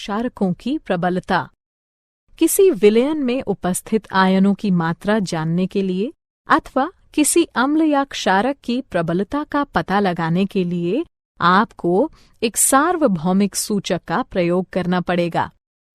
क्षारकों की प्रबलता। किसी विलयन में उपस्थित आयनों की मात्रा जानने के लिए अथवा किसी अम्ल या क्षारक की प्रबलता का पता लगाने के लिए आपको एक सार्वभौमिक सूचक का प्रयोग करना पड़ेगा।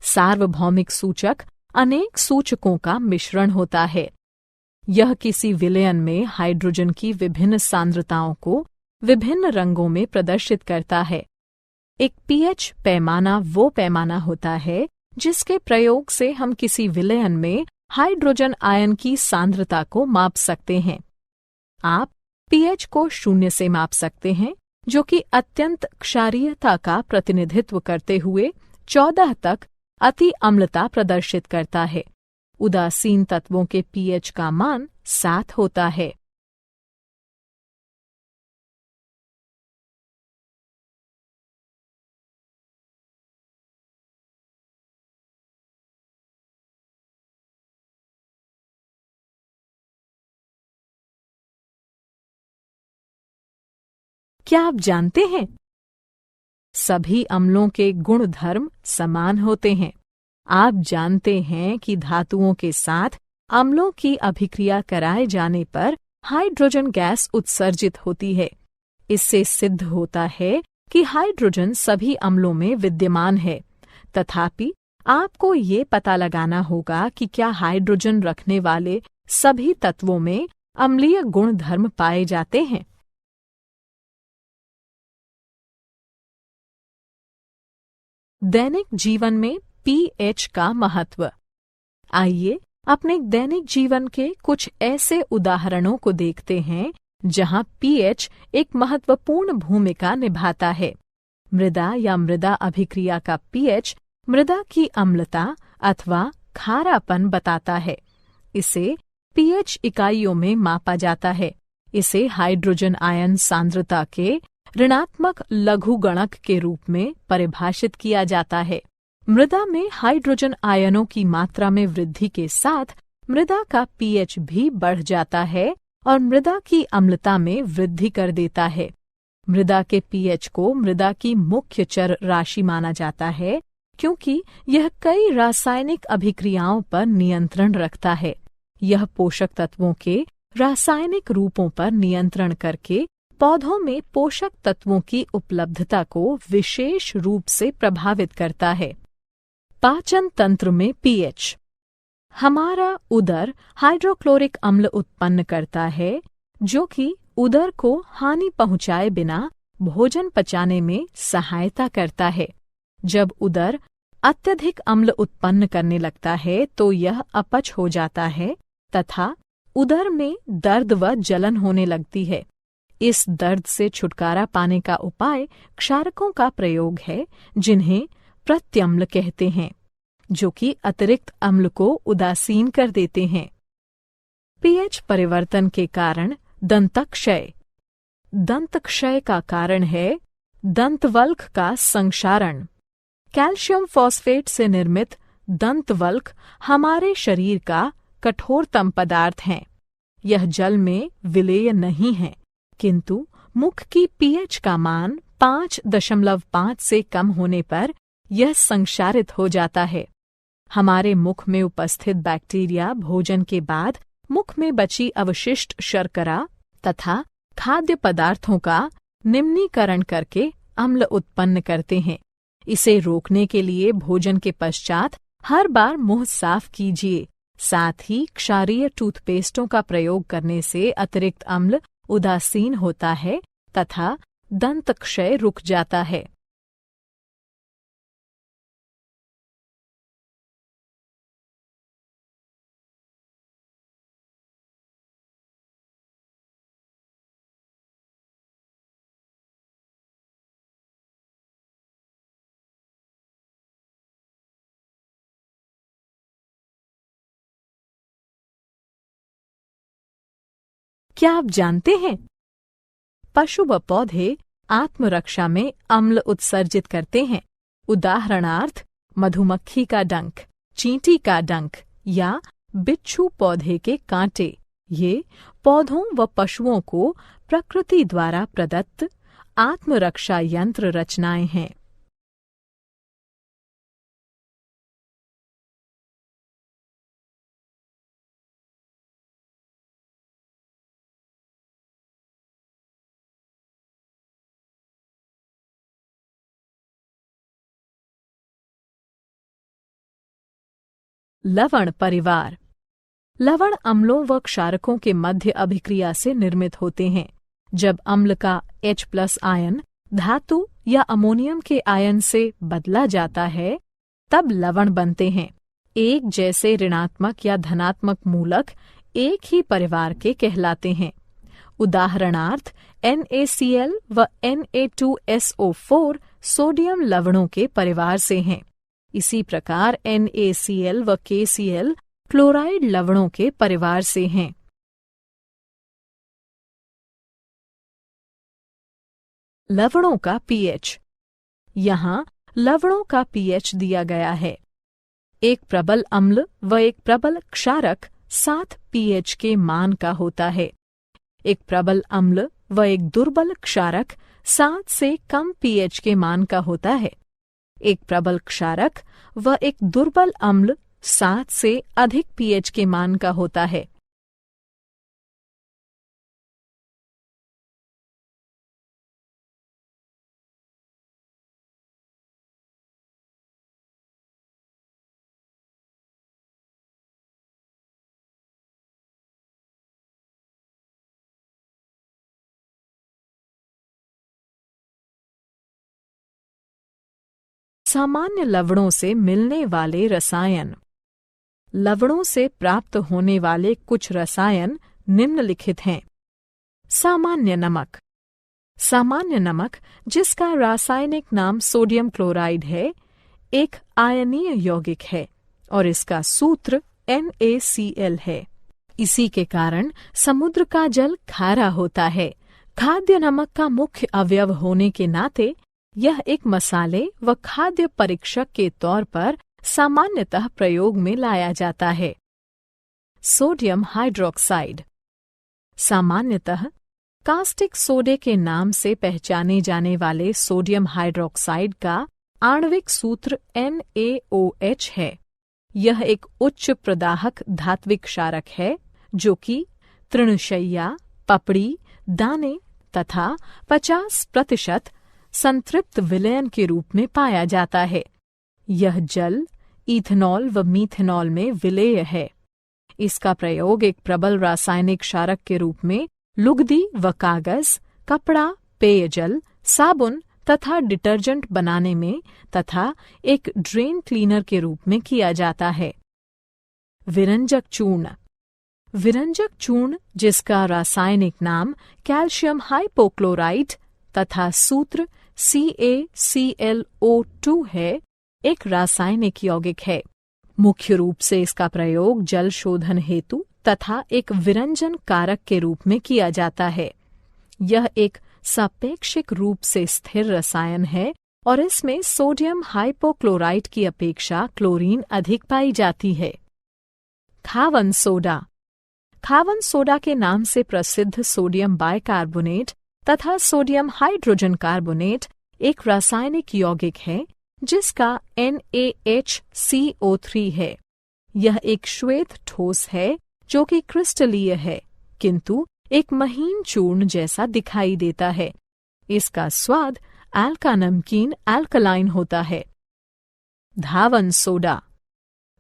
सार्वभौमिक सूचक अनेक सूचकों का मिश्रण होता है। यह किसी विलयन में हाइड्रोजन की विभिन्न सांद्रताओं को विभिन्न रंगों में प्रदर्शित करता है। एक पीएच पैमाना वो पैमाना होता है जिसके प्रयोग से हम किसी विलयन में हाइड्रोजन आयन की सांद्रता को माप सकते हैं। आप पीएच को 0 से माप सकते हैं, जो कि अत्यंत क्षारीयता का प्रतिनिधित्व करते हुए 14 तक अति अम्लता प्रदर्शित करता है। उदासीन तत्वों के पीएच का मान 7 होता है। क्या आप जानते हैं? सभी अम्लों के गुण धर्म समान होते हैं। आप जानते हैं कि धातुओं के साथ अम्लों की अभिक्रिया कराए जाने पर हाइड्रोजन गैस उत्सर्जित होती है। इससे सिद्ध होता है कि हाइड्रोजन सभी अम्लों में विद्यमान है। तथापि आपको ये पता लगाना होगा कि क्या हाइड्रोजन रखने वाले सभी तत्वों में अम्लीय गुण धर्म पाए जाते हैं। दैनिक जीवन में पीएच का महत्व। आइए अपने दैनिक जीवन के कुछ ऐसे उदाहरणों को देखते हैं जहां पीएच एक महत्वपूर्ण भूमिका निभाता है। मृदा या मृदा अभिक्रिया का पीएच मृदा की अम्लता अथवा खारापन बताता है। इसे पीएच इकाइयों में मापा जाता है। इसे हाइड्रोजन आयन सांद्रता के ऋणात्मक लघुगणक के रूप में परिभाषित किया जाता है। मृदा में हाइड्रोजन आयनों की मात्रा में वृद्धि के साथ मृदा का पीएच भी बढ़ जाता है और मृदा की अम्लता में वृद्धि कर देता है। मृदा के पीएच को मृदा की मुख्य चर राशि माना जाता है क्योंकि यह कई रासायनिक अभिक्रियाओं पर नियंत्रण रखता है। यह पोषक तत्वों के रासायनिक रूपों पर नियंत्रण करके पौधों में पोषक तत्वों की उपलब्धता को विशेष रूप से प्रभावित करता है। पाचन तंत्र में पीएच। हमारा उदर हाइड्रोक्लोरिक अम्ल उत्पन्न करता है जो कि उदर को हानि पहुंचाए बिना भोजन पचाने में सहायता करता है। जब उदर अत्यधिक अम्ल उत्पन्न करने लगता है तो यह अपच हो जाता है तथा उदर में दर्द व जलन होने लगती है। इस दर्द से छुटकारा पाने का उपाय क्षारकों का प्रयोग है जिन्हें प्रत्यम्ल कहते हैं, जो कि अतिरिक्त अम्ल को उदासीन कर देते हैं। पीएच परिवर्तन के कारण दंतक्षय। दंतक्षय का कारण है दंतवल्क का संक्षारण। कैल्शियम फॉस्फेट से निर्मित दंतवल्क हमारे शरीर का कठोरतम पदार्थ है। यह जल में विलेय नहीं है, किंतु मुख की पीएच का मान 5.5 से कम होने पर यह संक्षारित हो जाता है। हमारे मुख में उपस्थित बैक्टीरिया भोजन के बाद मुख में बची अवशिष्ट शर्करा तथा खाद्य पदार्थों का निम्नीकरण करके अम्ल उत्पन्न करते हैं। इसे रोकने के लिए भोजन के पश्चात हर बार मुंह साफ कीजिए। साथ ही क्षारीय टूथपेस्टों का प्रयोग करने से अतिरिक्त अम्ल उदासीन होता है तथा दंत क्षय रुक जाता है। क्या आप जानते हैं? पशु व पौधे आत्मरक्षा में अम्ल उत्सर्जित करते हैं। उदाहरणार्थ मधुमक्खी का डंक, चींटी का डंक या बिच्छू पौधे के कांटे। ये पौधों व पशुओं को प्रकृति द्वारा प्रदत्त आत्मरक्षा यंत्र रचनाएं हैं। लवण परिवार। लवण अम्लों व क्षारकों के मध्य अभिक्रिया से निर्मित होते हैं। जब अम्ल का H+ आयन धातु या अमोनियम के आयन से बदला जाता है तब लवण बनते हैं। एक जैसे ऋणात्मक या धनात्मक मूलक एक ही परिवार के कहलाते हैं। उदाहरणार्थ NaCl व Na2SO4 सोडियम लवणों के परिवार से हैं। इसी प्रकार NaCl व KCl क्लोराइड लवणों के परिवार से हैं। लवणों का pH। यहाँ लवणों का pH दिया गया है। एक प्रबल अम्ल व एक प्रबल क्षारक 7 pH के मान का होता है। एक प्रबल अम्ल व एक दुर्बल क्षारक 7 से कम pH के मान का होता है। एक प्रबल क्षारक व एक दुर्बल अम्ल 7 से अधिक pH के मान का होता है। सामान्य लवणों से मिलने वाले रसायन। लवणों से प्राप्त होने वाले कुछ रसायन निम्नलिखित हैं। सामान्य नमक। सामान्य नमक, जिसका रासायनिक नाम सोडियम क्लोराइड है, एक आयनीय यौगिक है और इसका सूत्र NaCl है। इसी के कारण समुद्र का जल खारा होता है। खाद्य नमक का मुख्य अवयव होने के नाते यह एक मसाले व खाद्य परीक्षक के तौर पर सामान्यतः प्रयोग में लाया जाता है। Sodium hydroxide. सामान्यतः कास्टिक सोडे के नाम से पहचाने जाने वाले सोडियम हाइड्रोक्साइड का आणविक सूत्र NaOH है। यह एक उच्च प्रदाहक धात्विक क्षारक है जो कि तृणशय्या, पपड़ी, दाने तथा 50% संतृप्त विलयन के रूप में पाया जाता है। यह जल, इथेनॉल व मीथेनॉल में विलेय है। इसका प्रयोग एक प्रबल रासायनिक क्षारक के रूप में लुगदी व कागज, कपड़ा, पेयजल, साबुन तथा डिटर्जेंट बनाने में तथा एक ड्रेन क्लीनर के रूप में किया जाता है। विरंजक चूर्ण। विरंजक चूर्ण, जिसका रासायनिक नाम कैल्शियम हाइपोक्लोराइट तथा सूत्र CaClO2 है, एक रासायनिक यौगिक है। मुख्य रूप से इसका प्रयोग जल शोधन हेतु तथा एक विरंजन कारक के रूप में किया जाता है। यह एक सापेक्षिक रूप से स्थिर रसायन है और इसमें सोडियम हाइपोक्लोराइट की अपेक्षा क्लोरीन अधिक पाई जाती है। खावन सोडा। खावन सोडा के नाम से प्रसिद्ध सोडियम बाइकार्बोनेट तथा सोडियम हाइड्रोजन कार्बोनेट एक रासायनिक यौगिक है जिसका NaHCO3 है। यह एक श्वेत ठोस है जो कि क्रिस्टलीय है किंतु एक महीन चूर्ण जैसा दिखाई देता है। इसका स्वाद एल्का नमकीन एल्कलाइन होता है। धावन सोडा।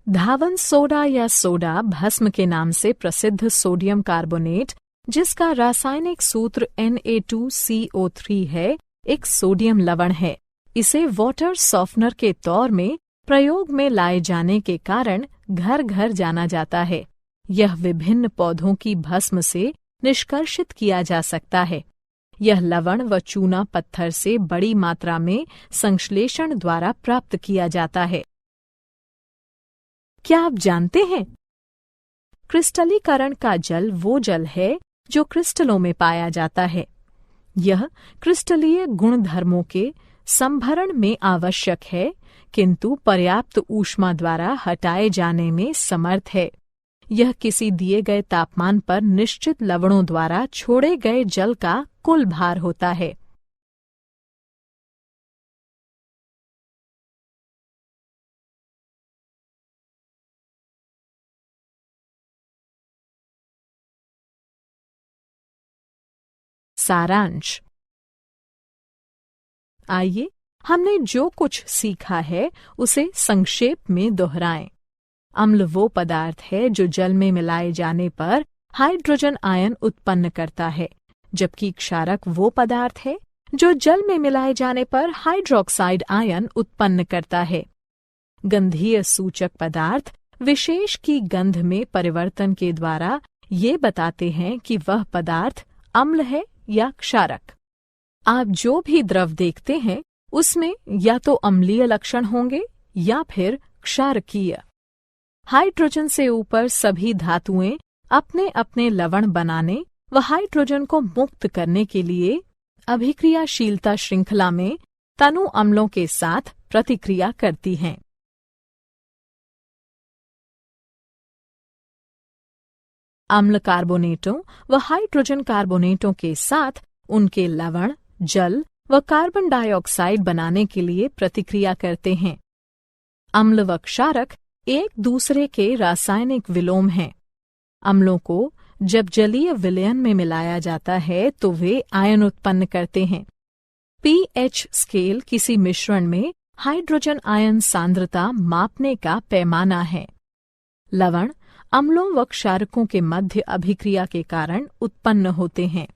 धावन सोडा या सोडा भस्म के नाम से प्रसिद्ध सोडियम कार्बोनेट, जिसका रासायनिक सूत्र Na2CO3 है, एक सोडियम लवण है। इसे वाटर सॉफ्टनर के तौर में प्रयोग में लाए जाने के कारण घर घर जाना जाता है। यह विभिन्न पौधों की भस्म से निष्कर्षित किया जा सकता है। यह लवण व चूना पत्थर से बड़ी मात्रा में संश्लेषण द्वारा प्राप्त किया जाता है। क्या आप जानते हैं? क्रिस्टलीकरण का जल वो जल है जो क्रिस्टलों में पाया जाता है। यह क्रिस्टलीय गुणधर्मों के संभरण में आवश्यक है किंतु पर्याप्त ऊष्मा द्वारा हटाए जाने में समर्थ है। यह किसी दिए गए तापमान पर निश्चित लवणों द्वारा छोड़े गए जल का कुल भार होता है। सारांश। आइए हमने जो कुछ सीखा है उसे संक्षेप में दोहराएं। अम्ल वो पदार्थ है जो जल में मिलाए जाने पर हाइड्रोजन आयन उत्पन्न करता है, जबकि क्षारक वो पदार्थ है जो जल में मिलाए जाने पर हाइड्रोक्साइड आयन उत्पन्न करता है। गंधीय सूचक पदार्थ विशेष की गंध में परिवर्तन के द्वारा ये बताते हैं कि वह पदार्थ अम्ल है या क्षारक। आप जो भी द्रव देखते हैं उसमें या तो अम्लीय लक्षण होंगे या फिर क्षारकीय। हाइड्रोजन से ऊपर सभी धातुएं अपने अपने लवण बनाने व हाइड्रोजन को मुक्त करने के लिए अभिक्रियाशीलता श्रृंखला में तनु अम्लों के साथ प्रतिक्रिया करती हैं। अम्ल कार्बोनेटों व हाइड्रोजन कार्बोनेटों के साथ उनके लवण, जल व कार्बन डाइऑक्साइड बनाने के लिए प्रतिक्रिया करते हैं। अम्ल व क्षारक एक दूसरे के रासायनिक विलोम हैं। अम्लों को जब जलीय विलयन में मिलाया जाता है तो वे आयन उत्पन्न करते हैं। पीएच स्केल किसी मिश्रण में हाइड्रोजन आयन सांद्रता मापने का पैमाना है। लवण अम्लों व क्षारकों के मध्य अभिक्रिया के कारण उत्पन्न होते हैं।